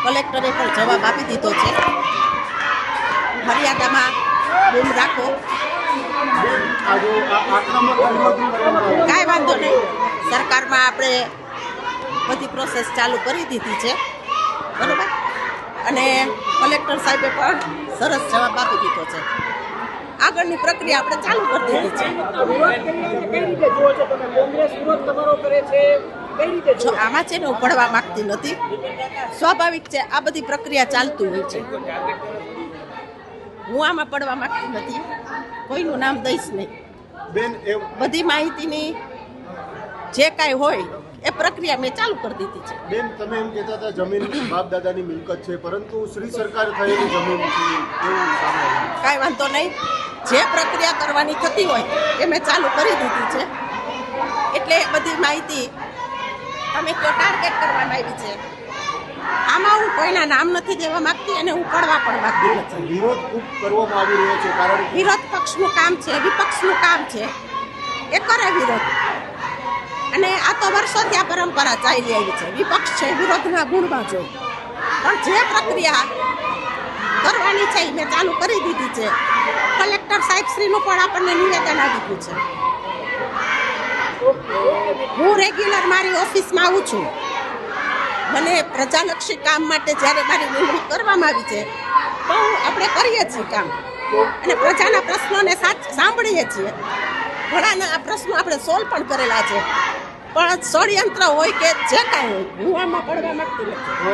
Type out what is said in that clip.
કલેક્ટરે પણ જવાબ આપી દીધો છે. મર્યાદામાં બૂમ રાખો, કાંઈ વાંધો નહીં. સરકારમાં આપણે બધી પ્રોસેસ ચાલુ કરી દીધી છે, બરાબર. અને કલેક્ટર સાહેબે પણ સરસ જવાબ આપી દીધો છે. આગળની પ્રક્રિયા આપણે ચાલુ કરી દીધી છે. જો આમાં છે ને હું પડવા માંગતી નથી, સ્વાભાવિક છે, આ બધી પ્રક્રિયા ચાલતી હોય છે. હું આમાં પડવા માંગતી નથી, કોઈનું નામ દઈશ નહીં. બધી માહિતીની જે કાંઈ હોય એ પ્રક્રિયા મેં ચાલુ કરી દીધી છે. બેન, તમે એમ કહેતા હતા જમીન બાપ દાદાની મિલકત છે, પરંતુ શ્રી સરકાર થયેલી જમીન છે એવું સામે આવ્યું. કાંઈ વાંધો નહીં, જે પ્રક્રિયા કરવાની થતી હોય એ મેં ચાલુ કરી દીધી છે. એટલે બધી માહિતી તમે કયો ટાર્ગેટ કરવામાં આવી છે. આમાં હું કોઈના નામ નથી દેવા માંગતી અને હું પડવા પણ માંગતી નથી. વિરોધ ખૂબ કરવામાં આવી રહ્યો છે, કારણ વિરોધ પક્ષનું કામ છે, વિપક્ષનું કામ છે, એ કરે વિરોધ. અને આ તો વર્ષોથી આ પરંપરા ચાલી આવી છે. વિપક્ષ છે વિરોધના ગુણમાં જો, પણ જે પ્રક્રિયા કરવાની છે એ મેં ચાલુ કરી દીધી છે. કલેક્ટર સાહેબશ્રીનું પણ આપણને નિવેદન આવી ગયું છે. હું રેગ્યુલર મારી ઓફિસમાં આવું છું. મને પ્રજાલક્ષી કામ માટે જ્યારે મારી નિમણૂક કરવામાં આવી છે તો આપણે કરીએ છીએ કામ, અને પ્રજાના પ્રશ્નોને સાંભળીએ છીએ. ઘણાના આ પ્રશ્નો આપણે સોલ્વ પણ કરેલા છે, પણ ષડયંત્ર હોય કે જે કાંઈ હોય, હું આમાં પડવા માંગતી નથી.